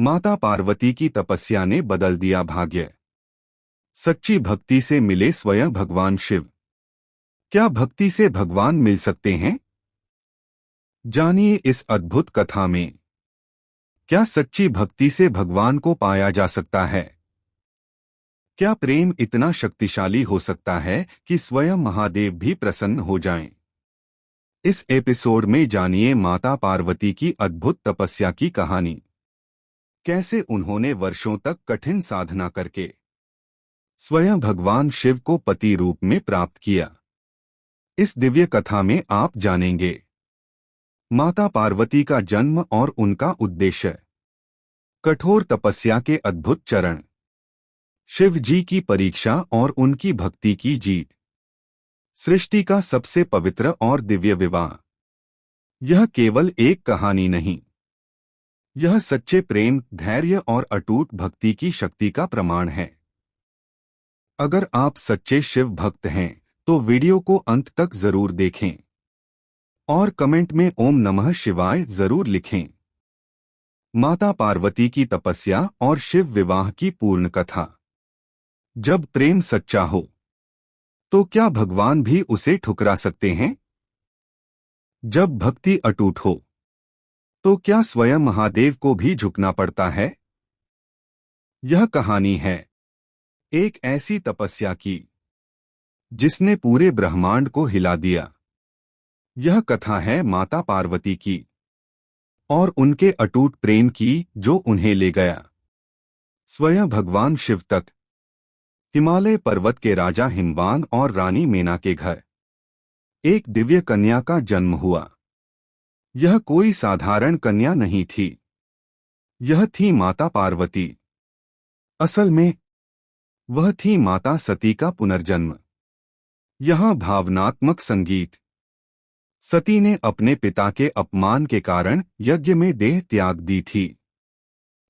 माता पार्वती की तपस्या ने बदल दिया भाग्य। सच्ची भक्ति से मिले स्वयं भगवान शिव। क्या भक्ति से भगवान मिल सकते हैं? जानिए इस अद्भुत कथा में। क्या सच्ची भक्ति से भगवान को पाया जा सकता है? क्या प्रेम इतना शक्तिशाली हो सकता है कि स्वयं महादेव भी प्रसन्न हो जाएं? इस एपिसोड में जानिए माता पार्वती की अद्भुत तपस्या की कहानी। कैसे उन्होंने वर्षों तक कठिन साधना करके स्वयं भगवान शिव को पति रूप में प्राप्त किया। इस दिव्य कथा में आप जानेंगे माता पार्वती का जन्म और उनका उद्देश्य, कठोर तपस्या के अद्भुत चरण, शिव जी की परीक्षा और उनकी भक्ति की जीत, सृष्टि का सबसे पवित्र और दिव्य विवाह। यह केवल एक कहानी नहीं, यह सच्चे प्रेम, धैर्य और अटूट भक्ति की शक्ति का प्रमाण है। अगर आप सच्चे शिव भक्त हैं तो वीडियो को अंत तक जरूर देखें और कमेंट में ओम नमः शिवाय जरूर लिखें। माता पार्वती की तपस्या और शिव विवाह की पूर्ण कथा। जब प्रेम सच्चा हो तो क्या भगवान भी उसे ठुकरा सकते हैं? जब भक्ति अटूट हो तो क्या स्वयं महादेव को भी झुकना पड़ता है? यह कहानी है एक ऐसी तपस्या की जिसने पूरे ब्रह्मांड को हिला दिया। यह कथा है माता पार्वती की और उनके अटूट प्रेम की जो उन्हें ले गया स्वयं भगवान शिव तक। हिमालय पर्वत के राजा हिमवान और रानी मेना के घर एक दिव्य कन्या का जन्म हुआ। यह कोई साधारण कन्या नहीं थी, यह थी माता पार्वती। असल में वह थी माता सती का पुनर्जन्म। यहाँ भावनात्मक संगीत। सती ने अपने पिता के अपमान के कारण यज्ञ में देह त्याग दी थी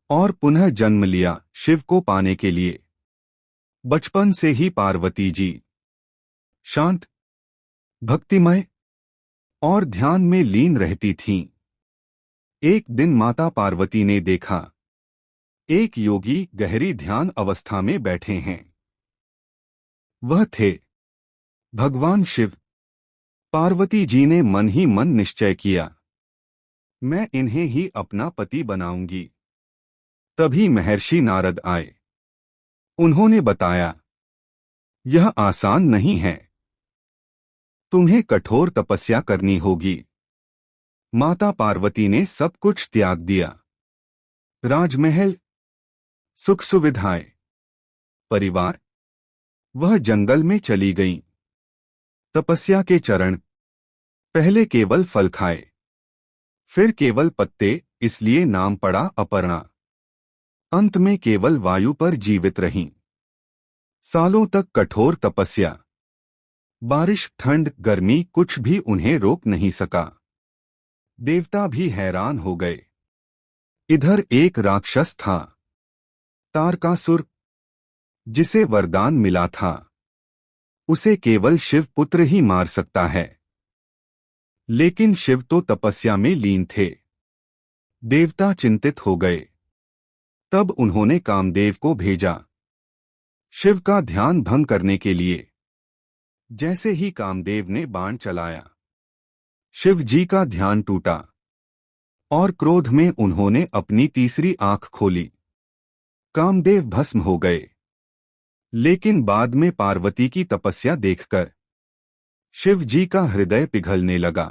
और पुनः जन्म लिया शिव को पाने के लिए। बचपन से ही पार्वती जी शांत, भक्तिमय और ध्यान में लीन रहती थीं। एक दिन माता पार्वती ने देखा एक योगी गहरी ध्यान अवस्था में बैठे हैं। वह थे भगवान शिव। पार्वती जी ने मन ही मन निश्चय किया, मैं इन्हें ही अपना पति बनाऊंगी। तभी महर्षि नारद आए। उन्होंने बताया, यह आसान नहीं है, तुम्हें कठोर तपस्या करनी होगी। माता पार्वती ने सब कुछ त्याग दिया, राजमहल, सुख सुविधाएं, परिवार। वह जंगल में चली गईं। तपस्या के चरण, पहले केवल फल खाए, फिर केवल पत्ते, इसलिए नाम पड़ा अपर्णा। अंत में केवल वायु पर जीवित रहीं। सालों तक कठोर तपस्या, बारिश, ठंड, गर्मी, कुछ भी उन्हें रोक नहीं सका। देवता भी हैरान हो गए। इधर एक राक्षस था, तारकासुर, जिसे वरदान मिला था उसे केवल शिव पुत्र ही मार सकता है। लेकिन शिव तो तपस्या में लीन थे। देवता चिंतित हो गए। तब उन्होंने कामदेव को भेजा शिव का ध्यान भंग करने के लिए। जैसे ही कामदेव ने बाण चलाया, शिव जी का ध्यान टूटा और क्रोध में उन्होंने अपनी तीसरी आंख खोली। कामदेव भस्म हो गए। लेकिन बाद में पार्वती की तपस्या देखकर शिव जी का हृदय पिघलने लगा।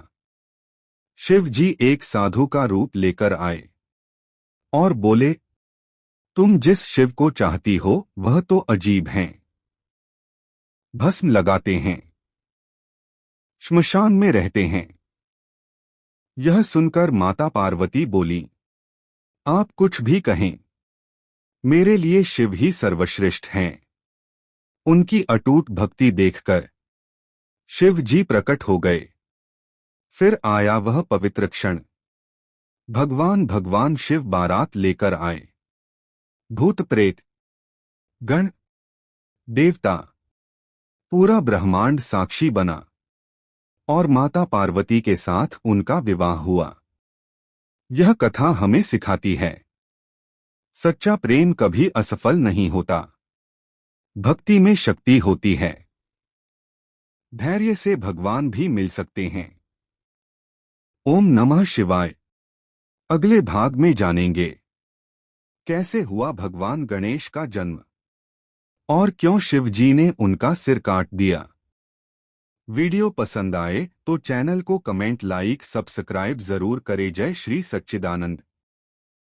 शिव जी एक साधु का रूप लेकर आए और बोले, तुम जिस शिव को चाहती हो वह तो अजीब हैं, भस्म लगाते हैं, श्मशान में रहते हैं। यह सुनकर माता पार्वती बोली, आप कुछ भी कहें, मेरे लिए शिव ही सर्वश्रेष्ठ हैं। उनकी अटूट भक्ति देखकर शिव जी प्रकट हो गए। फिर आया वह पवित्र क्षण। भगवान शिव बारात लेकर आए। भूत प्रेत, गण, देवता, पूरा ब्रह्मांड साक्षी बना और माता पार्वती के साथ उनका विवाह हुआ। यह कथा हमें सिखाती है, सच्चा प्रेम कभी असफल नहीं होता। भक्ति में शक्ति होती है। धैर्य से भगवान भी मिल सकते हैं। ओम नमः शिवाय। अगले भाग में जानेंगे कैसे हुआ भगवान गणेश का जन्म और क्यों शिव जी ने उनका सिर काट दिया। वीडियो पसंद आए तो चैनल को कमेंट, लाइक, सब्सक्राइब जरूर करें। जय श्री सच्चिदानंद।